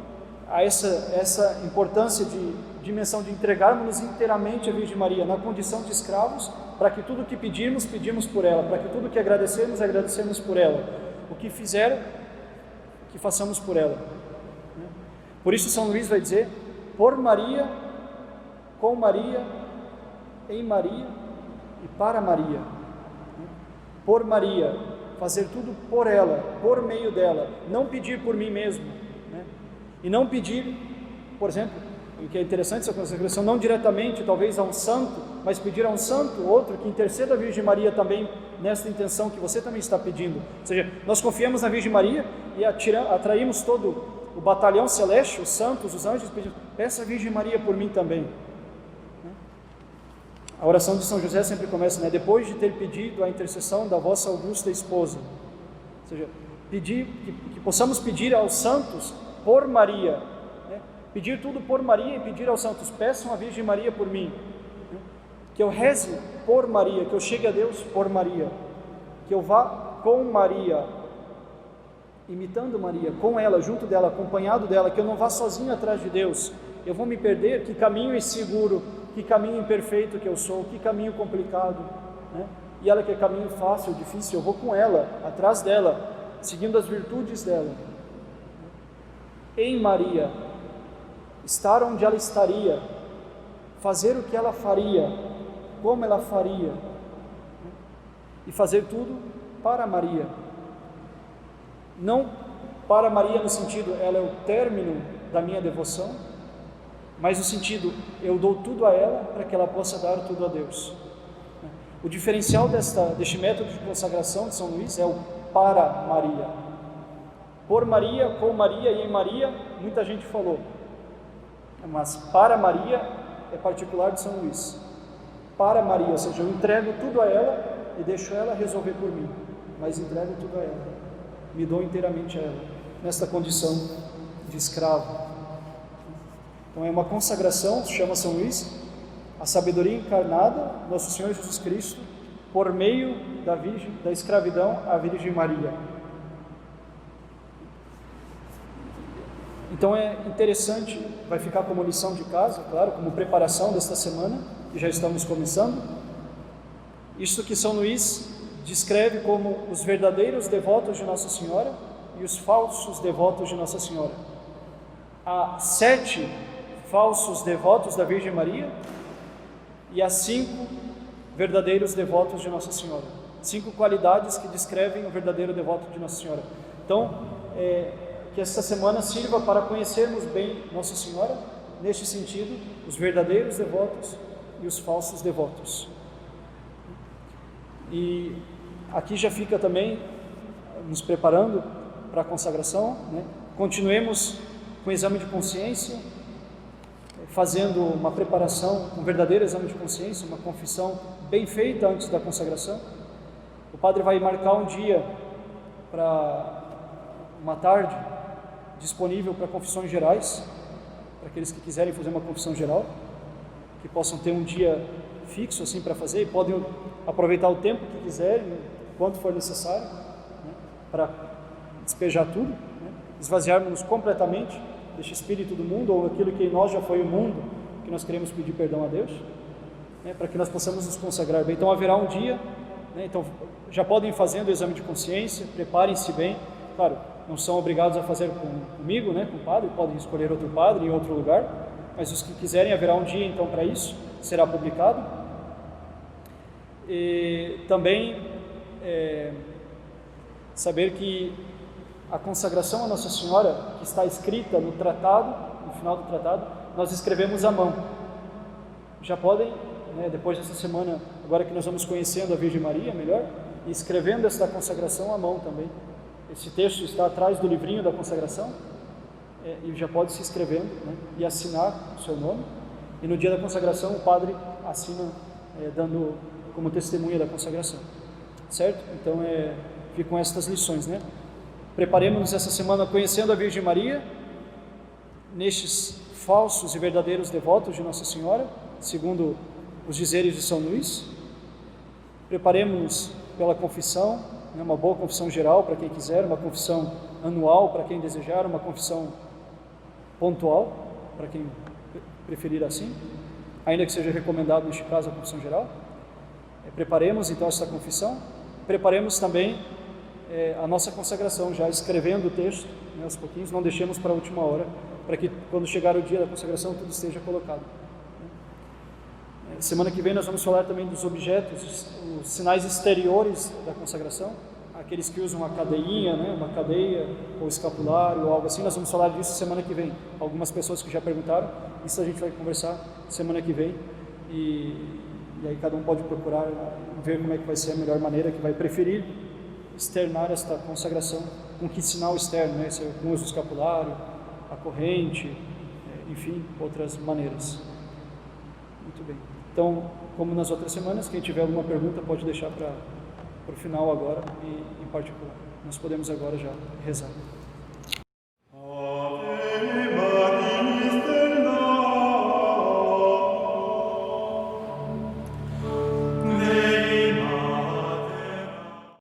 há essa importância de dimensão de entregarmos-nos inteiramente à Virgem Maria, na condição de escravos, para que tudo o que pedirmos, pedimos por ela, para que tudo o que agradecermos, agradecemos por ela, o que fizer, que façamos por ela, né? Por isso São Luís vai dizer: por Maria, com Maria, em Maria e para Maria. Por Maria, fazer tudo por ela, por meio dela, não pedir por mim mesmo, né? E não pedir, por exemplo, o que é interessante essa consagração, não diretamente talvez a um santo, mas pedir a um santo, outro que interceda a Virgem Maria também nessa intenção que você também está pedindo. Ou seja, nós confiamos na Virgem Maria e atraímos todo o batalhão celeste, os santos, os anjos, pedindo: peça a Virgem Maria por mim também. A oração de São José sempre começa, né? Depois de ter pedido a intercessão da vossa augusta esposa. Ou seja, pedir, que possamos pedir aos santos por Maria, né? Pedir tudo por Maria e pedir aos santos: peçam a Virgem Maria por mim, né? Que eu reze por Maria, que eu chegue a Deus por Maria, que eu vá com Maria, imitando Maria, com ela, junto dela, acompanhado dela, que eu não vá sozinho atrás de Deus. Eu vou me perder, que caminho inseguro, que caminho imperfeito que eu sou, que caminho complicado, né? E ela que é caminho fácil, difícil, eu vou com ela, atrás dela, seguindo as virtudes dela. Em Maria, estar onde ela estaria, fazer o que ela faria, como ela faria, né? E fazer tudo para Maria. Não para Maria no sentido, ela é o término da minha devoção, mas no sentido, eu dou tudo a ela para que ela possa dar tudo a Deus. O diferencial deste método de consagração de São Luís é o para Maria. Por Maria, com Maria e em Maria, muita gente falou, mas para Maria é particular de São Luís. Para Maria, ou seja, eu entrego tudo a ela e deixo ela resolver por mim, mas entrego tudo a ela, me dou inteiramente a ela, nesta condição de escravo. Então é uma consagração, se chama São Luís, a sabedoria encarnada, Nosso Senhor Jesus Cristo, por meio da escravidão à Virgem Maria. Então é interessante, vai ficar como lição de casa, claro, como preparação desta semana, que já estamos começando, isso que São Luís descreve como os verdadeiros devotos de Nossa Senhora e os falsos devotos de Nossa Senhora. Há 7 falsos devotos da Virgem Maria e há 5 verdadeiros devotos de Nossa Senhora. 5 qualidades que descrevem o verdadeiro devoto de Nossa Senhora. Então, que esta semana sirva para conhecermos bem Nossa Senhora, neste sentido, os verdadeiros devotos e os falsos devotos. E aqui já fica também nos preparando para a consagração, né? Continuemos com o exame de consciência, fazendo uma preparação, um verdadeiro exame de consciência, uma confissão bem feita antes da consagração. O padre vai marcar um dia para uma tarde disponível para confissões gerais, para aqueles que quiserem fazer uma confissão geral, que possam ter um dia fixo assim para fazer, e podem aproveitar o tempo que quiserem, quanto for necessário, né, para despejar tudo, né, esvaziarmos completamente deste espírito do mundo, ou aquilo que em nós já foi o mundo, que nós queremos pedir perdão a Deus, né, para que nós possamos nos consagrar bem. Então haverá um dia, né, então já podem ir fazendo o exame de consciência, preparem-se bem, claro, não são obrigados a fazer comigo, né, com o padre, podem escolher outro padre em outro lugar, mas os que quiserem, haverá um dia então para isso, será publicado. E também saber que a consagração a Nossa Senhora, que está escrita no tratado, no final do tratado, nós escrevemos à mão. Já podem, né, depois dessa semana, agora que nós vamos conhecendo a Virgem Maria melhor, e escrevendo esta consagração à mão também. Esse texto está atrás do livrinho da consagração, e já pode se inscrevendo, né, e assinar o seu nome. E no dia da consagração o padre assina, dando como testemunha da consagração, certo? Então ficam estas lições, né? Preparemos-nos essa semana conhecendo a Virgem Maria, nestes falsos e verdadeiros devotos de Nossa Senhora, segundo os dizeres de São Luís. Preparemos-nos pela confissão, né, uma boa confissão geral para quem quiser, uma confissão anual para quem desejar, uma confissão pontual para quem preferir assim, ainda que seja recomendado neste caso a confissão geral. Preparemos então esta confissão, preparemos também a nossa consagração, já escrevendo o texto, né, aos pouquinhos, não deixemos para a última hora, para que quando chegar o dia da consagração tudo esteja colocado. Semana que vem nós vamos falar também dos objetos, os sinais exteriores da consagração, aqueles que usam a cadeinha, né, uma cadeia, ou escapulário, ou algo assim. Nós vamos falar disso semana que vem. Algumas pessoas que já perguntaram, isso a gente vai conversar semana que vem, e aí cada um pode procurar ver como é que vai ser a melhor maneira, que vai preferir externar esta consagração, com que sinal externo, né, se é com o uso do escapulário, a corrente, enfim, outras maneiras. Muito bem. Então, como nas outras semanas, quem tiver alguma pergunta pode deixar para o final agora, e em particular. Nós podemos agora já rezar.